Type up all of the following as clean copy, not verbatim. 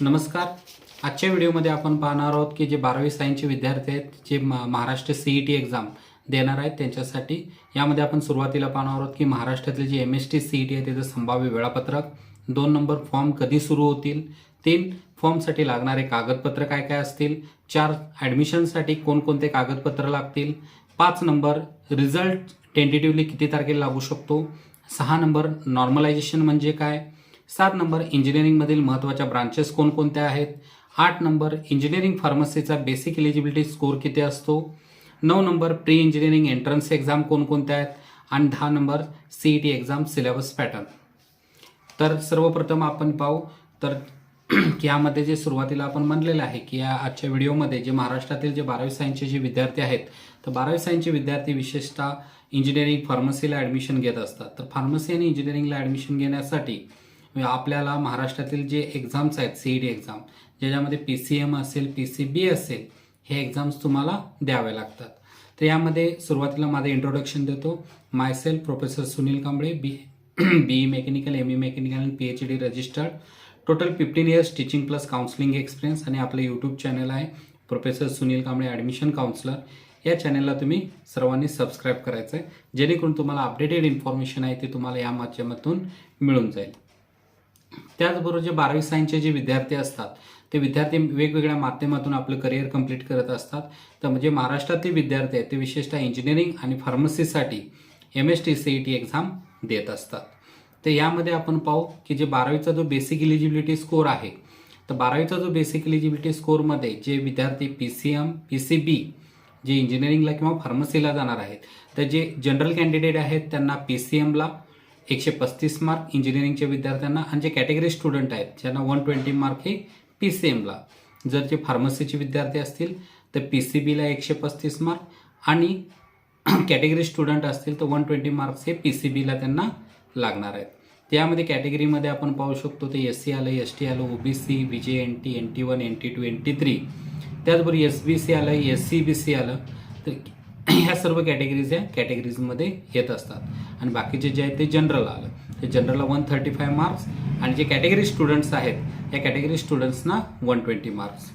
नमस्कार. आजच्या व्हिडिओमध्ये आपण पाहणार आहोत की जे 12वी सायन्सचे विद्यार्थी आहेत जे महाराष्ट्र CET एक्झाम देणार आहेत त्यांच्यासाठी यामध्ये आपण सुरुवातीला पाहणार आहोत की महाराष्ट्रातील जे MST CET आहे त्याचं संभाव्य वेळापत्रक, 2 नंबर फॉर्म कधी सुरू होतील, 3 फॉर्मसाठी लागणारे कागदपत्र काय काय असतील, 4 ॲडमिशनसाठी कोणकोणते कागदपत्र लागतील, 5 नंबर रिझल्ट टेंटेटिव्हली किती तारखेला लागू शकतो, 6 नंबर नॉर्मलायझेशन म्हणजे काय, 7 नंबर इंजिनिअरिंगमधील महत्त्वाच्या ब्रांचेस कोणकोणत्या आहेत, 8 नंबर इंजिनिअरिंग फार्मसीचा बेसिक एलिजिबिलिटी स्कोर किती असतो, 9 number pre engineering entrance exam कोणकोणत्या आहेत आणि 10 number CET exam syllabus pattern. तर सर्वप्रथम आपण पाहू तर यामध्ये जे सुरुवातीला आपण म्हणलेलं आहे की या आजच्या व्हिडिओमध्ये जे महाराष्ट्रातील जे 12वी सायन्सचे जे विद्यार्थी आहेत तर 12वी सायन्सचे विद्यार्थी विशेषतः इंजिनिअरिंग फार्मसीला ॲडमिशन घेत असतात. तर फार्मसी आणि इंजिनिअरिंगला ॲडमिशन घेण्यासाठी आपल्याला महाराष्ट्रातील जे एक्झाम्स आहेत CET एक्झाम ज्याच्यामध्ये PCM असेल PCB असेल हे एक्झाम्स तुम्हाला द्यावे लागतात. तर यामध्ये सुरुवातीला माझं इंट्रोडक्शन देतो. Myself professor Sunil Kamble, BE mechanical, ME mechanical आणि PhD registered, total 15 years teaching plus counselling experience आणि आपलं यूट्यूब चॅनल आहे professor Sunil Kamble admission counsellor. या चॅनलला तुम्ही सर्वांनी सबस्क्राईब करायचं आहे जेणेकरून तुम्हाला अपडेटेड इन्फॉर्मेशन आहे ते तुम्हाला या माध्यमातून मिळून जाईल. त्याचबरोबर जे 12वी सायन्सचे जे विद्यार्थी असतात ते विद्यार्थी वेगवेगळ्या माध्यमातून आपलं करिअर कंप्लीट करत असतात. तर म्हणजे महाराष्ट्रातील विद्यार्थी आहेत ते विशेषतः इंजिनिअरिंग आणि फार्मसीसाठी MST CET एक्झाम देत असतात. तर यामध्ये आपण पाहू की जे 12वीचा जो बेसिक इलिजिबिलिटी स्कोर आहे तर 12वीचा जो बेसिक इलिजिबिलिटी स्कोरमध्ये जे विद्यार्थी PCM PCB जे इंजिनिअरिंगला किंवा फार्मसीला जाणार आहेत तर जे जनरल कॅन्डिडेट आहेत त्यांना PCMला 135 मार्क इंजिनिअरिंगच्या विद्यार्थ्यांना आणि जे कॅटेगरी स्टुडंट आहेत ज्यांना 120 मार्क हे PCMला, जर जे फार्मसीचे विद्यार्थी असतील तर PCBला 135 मार्क आणि कॅटेगरी स्टुडंट असतील तर 120 मार्क्स हे PCBला त्यांना लागणार आहेत. त्यामध्ये कॅटेगरीमध्ये आपण पाहू शकतो ते SC आलं, ST आलं, OBC, BJ, NT, NT1, NT2, NT3, त्याचबरोबर SBC आलं, SC BC आलं. तर ह्या सर्व कॅटेगरीज या कॅटेगरीजमध्ये येत असतात आणि बाकीचे जे आहेत ते जनरल आलं. ते जनरलला 135 मार्क्स आणि जे कॅटेगरी स्टुडंट्स आहेत या कॅटेगरी स्टुडंट्सना 120 मार्क्स.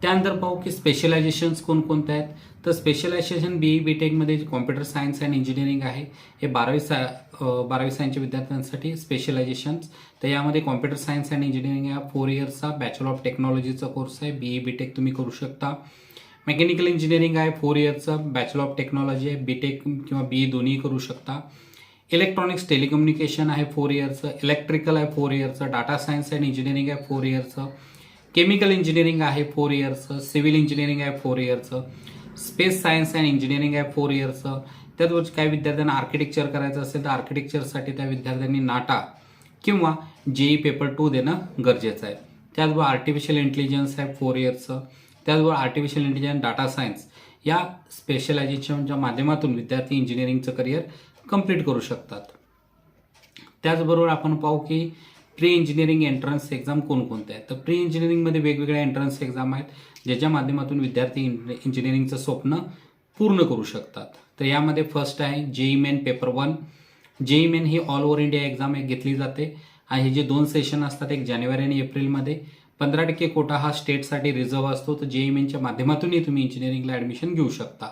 त्यानंतर पाहू की स्पेशलायझेशन्स कोणकोणत्या आहेत. तर स्पेशलायझेशन BE BTECमध्ये जे कॉम्प्युटर सायन्स अँड इंजिनिअरिंग आहे हे 12वी सायन्सच्या विद्यार्थ्यांसाठी स्पेशलायझेशन्स. तर यामध्ये कॉम्प्युटर सायन्स अँड इंजिनिअरिंग हा 4 इयर्सचा बॅचलर ऑफ टेक्नॉलॉजीचा कोर्स आहे. BE BTEC तुम्ही करू शकता. मेकॅनिकल इंजिनिअरिंग आहे 4 इयर्सचा बॅचलर ऑफ टेक्नॉलॉजी आहे. BTEC किंवा BE दोन्ही करू शकता. इलेक्ट्रॉनिक्स टेलिकम्युनिकेशन आहे 4 इयर्सचं. इलेक्ट्रिकल आहे 4 इयर्सचं. डाटा सायन्स अँड इंजिनिअरिंग आहे 4 इयर्सचं. केमिकल इंजिनिअरिंग आहे 4 इयर्सचं. सिव्हिल इंजिनिअरिंग आहे 4 इयर्सचं. स्पेस सायन्स अँड इंजिनिअरिंग आहे 4 इयर्सचं. त्याचबरोबर काही विद्यार्थ्यांना आर्किटेक्चर करायचं असेल तर आर्किटेक्चरसाठी त्या विद्यार्थ्यांनी नाटा किंवा JEE पेपर 2 देणं गरजेचं आहे. त्याचबरोबर आर्टिफिशियल इंटेलिजन्स आहे 4 इयर्सचं. त्याचबरोबर आर्टिफिशियल इंटेलिजन्स, डाटा सायन्स या स्पेशलायझेशनच्या माध्यमातून विद्यार्थी इंजिनिअरिंगचं करिअर कंप्लीट करू शकतात. त्याचबरोबर आपण पाहू की प्री इंजिनिअरिंग एंट्रन्स एक्झाम कोणकोणत्या आहेत. तर प्री इंजिनिअरिंगमध्ये वेगवेगळ्या एंट्रन्स एक्झाम आहेत ज्याच्या माध्यमातून विद्यार्थी इंजिनिअरिंगचं स्वप्न पूर्ण करू शकतात. तर यामध्ये फर्स्ट आहे JEE main paper 1. JEE main ही ऑल ओव्हर इंडिया एक्झाम घेतली जाते आणि हे जे 2 सेशन असतात एक जानेवारी आणि एप्रिलमध्ये. 15% कोटा हा स्टेटसाठी रिझर्व असतो. तर JEE मेनच्या माध्यमातूनही तुम्ही इंजिनिअरिंगला ॲडमिशन घेऊ शकता.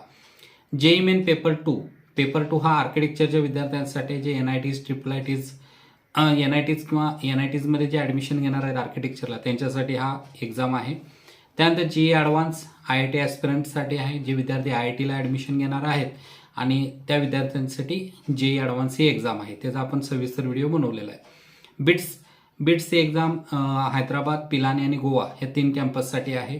JEE मेन पेपर 2 हा आर्किटेक्चरच्या विद्यार्थ्यांसाठी जे NITs, IIITs, NITs किंवा NITsमध्ये जे ॲडमिशन घेणार आहेत आर्किटेक्चरला त्यांच्यासाठी हा एक्झाम आहे. त्यानंतर JEE ॲडव्हान्स IIT ॲस्पिरंटसाठी आहे. जे विद्यार्थी IITला ॲडमिशन घेणार आहेत आणि त्या विद्यार्थ्यांसाठी JEE ॲडव्हान्स ही एक्झाम आहे. त्याचा आपण सविस्तर व्हिडिओ बनवलेला आहे. बिट्स ही एक्झाम हैदराबाद, पिलानी आणि गोवा या 3 कॅम्पससाठी आहे.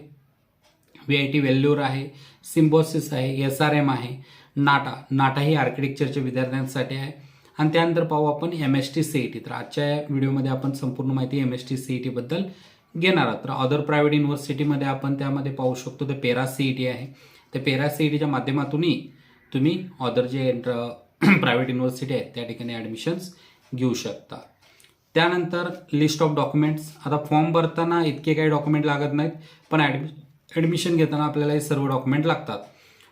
VIT वेल्लोर आहे, सिम्बॉसिस आहे, SRM आहे, नाटा ही आर्किटेक्चरच्या विद्यार्थ्यांसाठी आहे. आणि त्यानंतर पाहू आपण MST CET. तर आजच्या व्हिडिओमध्ये आपण संपूर्ण माहिती MST CET बद्दल घेणार आहोत. तर अदर प्रायव्हेट युनिव्हर्सिटीमध्ये आपण त्यामध्ये पाहू शकतो तर पेरा CET आहे. तर पेरा CETच्या माध्यमातूनही तुम्ही अदर जे प्रायव्हेट युनिव्हर्सिटी आहेत त्या ठिकाणी ॲडमिशन्स घेऊ शकता. त्यानंतर लिस्ट ऑफ डॉक्युमेंट्स. आता फॉर्म भरताना इतके काही डॉक्युमेंट लागत नाहीत पण ॲडमिशन घेताना आपल्याला हे सर्व डॉक्युमेंट लागतात.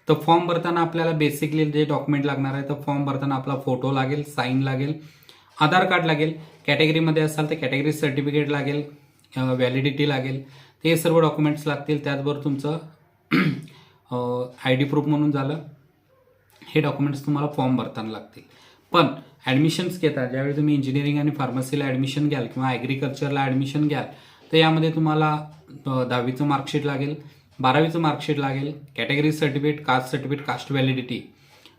तर फॉर्म भरताना आपल्याला बेसिकली जे डॉक्युमेंट लागणार आहे तर फॉर्म भरताना आपला फोटो लागेल, साईन लागेल, आधार कार्ड लागेल, कॅटेगरीमध्ये असाल तर कॅटेगरी सर्टिफिकेट लागेल, व्हॅलिडिटी लागेल, ते सर्व डॉक्युमेंट्स लागतील. त्याचबरोबर तुमचं ID प्रूफ म्हणून झालं, हे डॉक्युमेंट्स तुम्हाला फॉर्म भरताना लागतील. पण ॲडमिशन्स घेता ज्यावेळी तुम्ही इंजिनिअरिंग आणि फार्मसीला ॲडमिशन घ्याल किंवा ॲग्रिकल्चरला ॲडमिशन घ्याल, तर यामध्ये तुम्हाला 10वीचं मार्कशीट लागेल, 12वीचं मार्कशीट लागेल, category certificate, caste certificate, caste validity.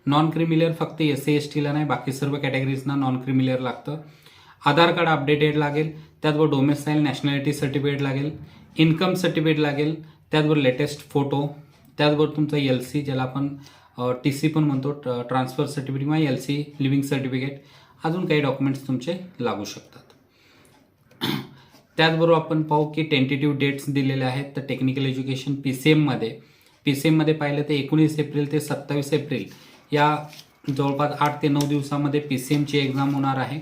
Non creamy layer फक्त SC STला नाही, बाकी सर्व कॅटेगरीजना नॉन क्रिमिलियर लागतं. आधार कार्ड अपडेटेड लागेल, त्याचबरोबर डोमेसाईल नॅशनॅलिटी सर्टिफिकेट लागेल, इन्कम सर्टिफिकेट लागेल, त्याचबरोबर लेटेस्ट फोटो, त्याचबरोबर तुमचा LC ज्याला आपण TC पण म्हणतो, ट्रान्सफर सर्टिफिकेट किंवा LC लिव्हिंग सर्टिफिकेट, अजून काही डॉक्युमेंट्स तुमचे लागू शकतात. त्याचबरोबर आपण पाहू की टेंटेटिव्ह डेट्स दिलेले आहेत. तर टेक्निकल एज्युकेशन PCMमध्ये पाहिलं तर 19 एप्रिल ते 27 एप्रिल या जवळपास 8 ते 9 दिवसामध्ये PCMची एक्झाम होणार आहे.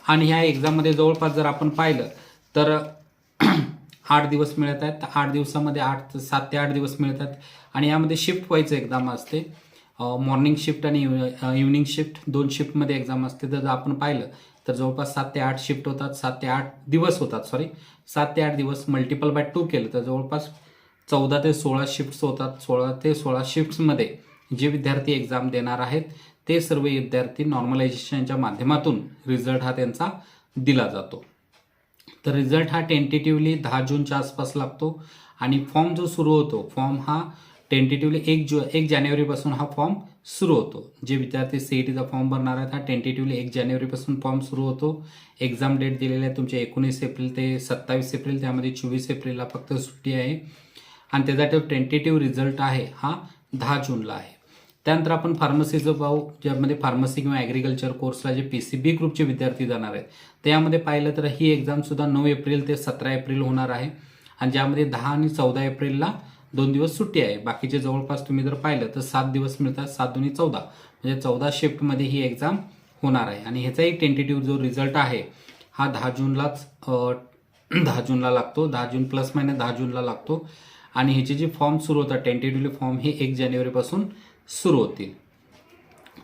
आणि ह्या एक्झाममध्ये जवळपास जर आपण पाहिलं तर 8 दिवस मिळत आहेत. तर 8 दिवसामध्ये 7 ते 8 दिवस मिळत आहेत. आणि यामध्ये शिफ्ट वाईज एक्झाम असते, मॉर्निंग शिफ्ट आणि इव्हनिंग शिफ्ट, 2 शिफ्टमध्ये एक्झाम असते. तर जर आपण पाहिलं तर जवळपास 7 ते 8 शिफ्ट होतात, 7 ते 8 दिवस मल्टिपल बाय 2 केलं तर जवळपास 14 ते 16 शिफ्ट्स होतात. 16 ते 16 शिफ्ट्समध्ये जे विद्यार्थी एक्झाम देणार आहेत ते सर्व विद्यार्थी नॉर्मलायझेशनच्या माध्यमातून रिझल्ट हा त्यांचा दिला जातो. तर रिझल्ट हा टेंटेटिव्हली 10 जूनच्या आसपास लागतो. आणि फॉर्म जो सुरू होतो, फॉर्म हा टेंटेटिव्हली 1 जानेवारीपासून हा फॉर्म सुरू होतो. जे विद्यार्थी CETचा फॉर्म भरणार आहेत, हा टेंटेटिव्हली 1 जानेवारीपासून फॉर्म सुरू होतो. एक्झाम डेट दिलेले आहे तुमचे 19 एप्रिल ते 27 एप्रिल, त्यामध्ये 24 एप्रिलला फक्त सुट्टी आहे. आणि त्याचा जो टेंटेटिव्ह रिझल्ट आहे हा 10 जूनला आहे. त्यानंतर आपण फार्मसीचं पाहू, ज्यामध्ये फार्मसी किंवा ॲग्रिकल्चर कोर्सला जे PCB ग्रुपचे विद्यार्थी जाणार आहेत, त्यामध्ये पाहिलं तर ही एक्झामसुद्धा 9 एप्रिल ते 17 एप्रिल होणार आहे. आणि ज्यामध्ये 10 आणि 14 एप्रिलला 2 दिवस सुट्टी आहे. बाकीचे जवळपास तुम्ही जर पाहिलं तर 7 दिवस मिळतात, 7 दुनी 14, म्हणजे 14 शिफ्टमध्ये ही एक्झाम होणार आहे. आणि ह्याचाही टेंटेटिव्ह जो रिझल्ट आहे हा 10 जूनला लागतो. 10 जून प्लस मायनस 10 जूनला लागतो. आणि ह्याचे जे फॉर्म सुरू होतात टेंटेटिव्हली फॉर्म हे 1 जानेवारीपासून सुरू होतील.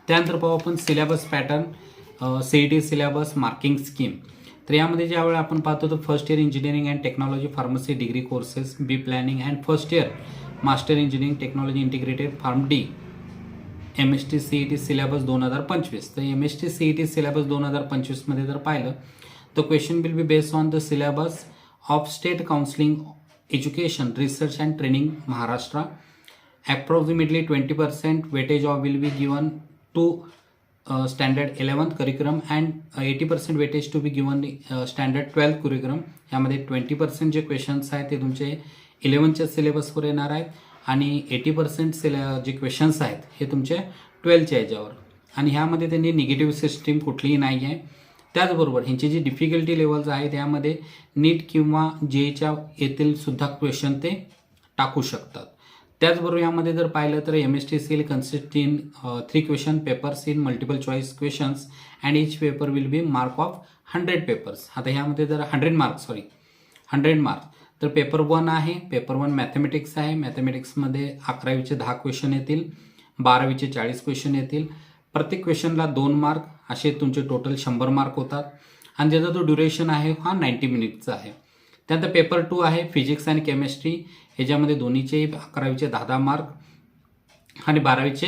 त्यानंतर पाहू आपण syllabus pattern, CET syllabus, marking scheme. तर यामध्ये ज्यावेळी आपण पाहतो तर first year engineering and technology pharmacy degree courses, B planning and first year master engineering technology integrated pharm D, MST CET syllabus 2025. तर MST CET सिलेबस 2025मध्ये जर पाहिलं तर question will be based on the syllabus of state counselling education research and training Maharashtra. Approximately 20% weightage of will be given to standard 11th curriculum and 80% weightage to be given standard 12th curriculum. यामध्ये 20% जे questions आहेत ते तुमचे 11च्या सिलेबसवर येणार आहेत आणि 80% जे questions आहेत हे तुमचे 12च्या याच्यावर. आणि ह्यामध्ये त्यांनी निगेटिव्ह सिस्टीम कुठलीही नाही आहे. त्याचबरोबर ह्यांची जी डिफिकल्टी लेवल्स आहेत यामध्ये नीट किंवा जेच्या येथील सुद्धा क्वेश्चन ते टाकू शकतात. त्याचबरोबर यामध्ये जर पाहिलं तर MST CL consist in 3 question papers in multiple choice questions and each paper will be mark of 100 papers. आता ह्यामध्ये जर 100 मार्क्स तर पेपर 1 आहे, पेपर 1 मॅथमॅटिक्स आहे. मॅथमॅटिक्समध्ये 11वीचे 10 क्वेश्चन येतील, 12वीचे 40 क्वेश्चन येतील. प्रत्येक क्वेश्चनला 2 मार्क, असे तुमचे टोटल 100 मार्क होतात. आणि ज्याचा जो ड्युरेशन आहे हा 90 मिनिटचा आहे. त्यानंतर पेपर 2 आहे फिजिक्स आणि केमिस्ट्री. ह्याच्यामध्ये दोन्हीचे 11वीचे 10 मार्क आणि 12वीचे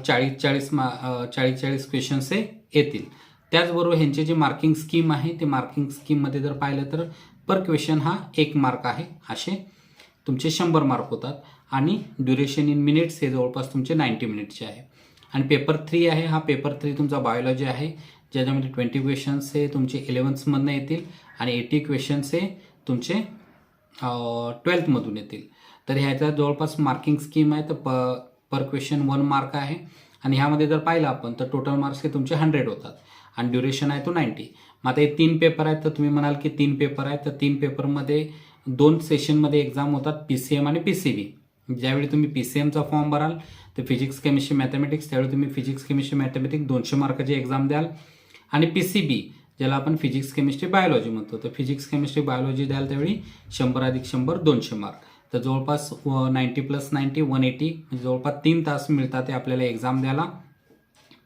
40 क्वेश्चन्स हे येतील. त्याचबरोबर ह्यांचे जे मार्किंग स्कीम आहे ते मार्किंग स्कीममध्ये जर पाहिलं तर पर क्वेश्चन हा 1 मार्क आहे, असे तुमचे 100 मार्क होतात. आणि ड्युरेशन इन मिनिट्स हे जवळपास तुमचे 90 मिनिटचे आहे. आणि पेपर 3 आहे, हा पेपर 3 तुमचा बायोलॉजी आहे, ज्याच्यामध्ये 20 क्वेश्चन्स हे तुमचे 11thमधनं येतील आणि 80 क्वेश्चन्स हे तुमचे 12thमधून येतील. तर ह्याचा जवळपास मार्किंग स्कीम आहे, तर पर क्वेश्चन 1 मार्क आहे. आणि ह्यामध्ये जर पाहिलं आपण तर टोटल मार्क्स हे तुमचे 100 होतात आणि ड्युरेशन आहे तो 90. मग आता हे 3 पेपर आहेत, तर तुम्ही म्हणाल की 3 पेपर आहेत, तर 3 पेपरमध्ये 2 सेशनमध्ये एक्झाम होतात, PCM आणि PCB. ज्यावेळी तुम्ही PCMचा फॉर्म भराल तर फिजिक्स केमिस्ट्री मॅथमॅटिक्स, त्यावेळी तुम्ही फिजिक्स केमिस्ट्री मॅथमॅटिक्स 200 मार्काची एक्झाम द्याल. आणि PCB ज्याला आपण फिजिक्स केमिस्ट्री बायोलॉजी म्हणतो, तर फिजिक्स केमिस्ट्री बायोलॉजी द्याल त्यावेळी 100 अधिक 100 200 मार्क. तर जवळपास 90 + 90 180, म्हणजे जवळपास 3 तास मिळतात ते आपल्याला एक्झाम द्यायला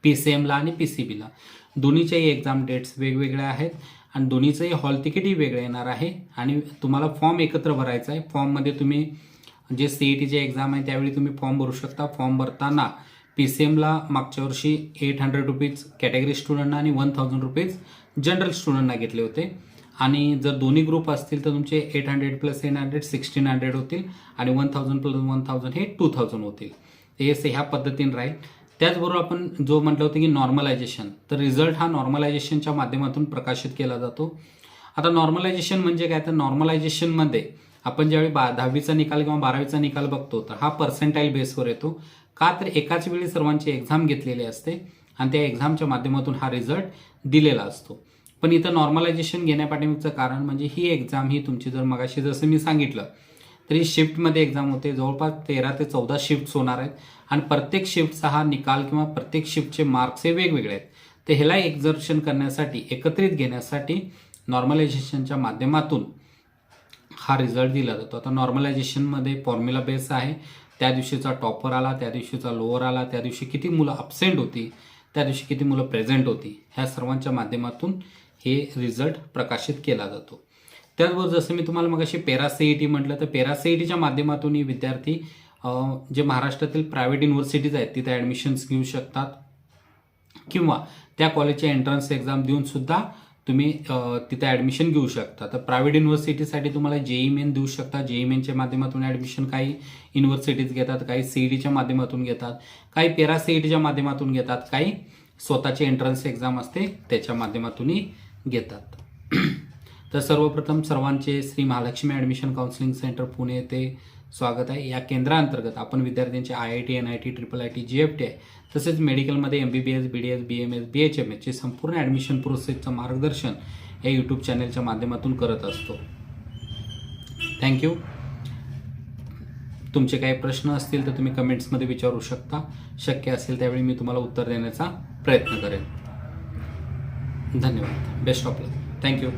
PCMला आणि PCBला. दोन्हीच्याही एक्झाम डेट्स वेगवेगळ्या आहेत आणि दोन्हीचंही हॉल तिकीटही वेगळं येणार आहे आणि तुम्हाला फॉर्म एकत्र भरायचा आहे. फॉर्ममध्ये तुम्ही जे CETचे एक्झाम आहे त्यावेळी तुम्ही फॉर्म भरू शकता. फॉर्म भरताना PCMला मागच्या वर्षी 800 रुपीज कॅटेगरी स्टुडंटना आणि 1000 रुपीज जनरल स्टुडंटना घेतले होते. आणि जर दोन्ही ग्रुप असतील तर तुमचे 800 + 800 1600 होतील आणि 1000 + 1000 हे 2000 होतील. हे ह्या पद्धतीने राहील. त्याचबरोबर आपण जो म्हटलं होतं की नॉर्मलायझेशन, तर रिझल्ट हा नॉर्मलायझेशनच्या माध्यमातून प्रकाशित केला जातो. आता नॉर्मलायझेशन म्हणजे काय, तर नॉर्मलायझेशनमध्ये आपण ज्यावेळी 10वीचा निकाल किंवा 12वीचा निकाल बघतो तर हा पर्सेंटाईल बेसवर येतो. का, तर एकाच वेळी सर्वांची एक्झाम घेतलेली असते आणि त्या एक्झामच्या माध्यमातून हा रिझल्ट दिलेला असतो. पण इथं नॉर्मलायझेशन घेण्यापाठीमागचं कारण म्हणजे ही एक्झाम ही तुमची जर मगाशी जसं मी सांगितलं तरी शिफ्टमध्ये एक्झाम होते. जवळपास 13 ते 14 शिफ्ट्स होणार आहेत आणि प्रत्येक शिफ्टचा हा निकाल किंवा प्रत्येक शिफ्टचे मार्क्स हे वेगवेगळे आहेत. तर ह्याला एक्झर्शन करण्यासाठी, एकत्रित घेण्यासाठी नॉर्मलायझेशनच्या माध्यमातून हा रिझल्ट दिला जातो. आता नॉर्मलायझेशनमध्ये फॉर्म्युला बेस आहे. त्या दिवशीचा टॉपर आला, त्या दिवशीचा लोअर आला, त्या दिवशी किती मुलं अब्सेंट होती, त्या दिवशी किती मुलं प्रेझेंट होती, ह्या सर्वांच्या माध्यमातून हे रिझल्ट प्रकाशित केला जातो. त्याचबरोबर जसं मी तुम्हाला मगाशी पॅरा CET म्हटलं, तर पॅरा CETच्या माध्यमातूनही विद्यार्थी जे महाराष्ट्रातील प्रायव्हेट युनिव्हर्सिटीज आहेत तिथे ॲडमिशन्स घेऊ शकतात किंवा त्या कॉलेजच्या एंट्रन्स एक्झाम देऊन सुद्धा तुम्ही तिथे ॲडमिशन घेऊ शकता. तर प्रायव्हेट युनिव्हर्सिटीसाठी तुम्हाला JEE मेन देऊ शकता. JEE मेनच्या माध्यमातून ॲडमिशन काही युनिव्हर्सिटीज घेतात, काही CETच्या माध्यमातून घेतात, काही पॅरा CETच्या माध्यमातून घेतात, काही स्वतःची एंट्रन्स एक्झाम असते त्याच्या माध्यमातूनही घेतात. तर सर्वप्रथम सर्वांचे Shri Mahalakshmi admission counselling centre Pune येथे स्वागत आहे. या केंद्राअंतर्गत आपण विद्यार्थ्यांचे IIT, NIT, IIIT, GFT तसेच मेडिकलमध्ये MBBS, BDS, BMS, BHMS चे संपूर्ण ॲडमिशन प्रोसेसचं मार्गदर्शन या यूट्यूब चॅनलच्या माध्यमातून करत असतो. थँक्यू. तुमचे काही प्रश्न असतील तर तुम्ही कमेंट्समध्ये विचारू शकता. शक्य असेल त्यावेळी मी तुम्हाला उत्तर देण्याचा प्रयत्न करेन. धन्यवाद. Best of luck. थँक्यू.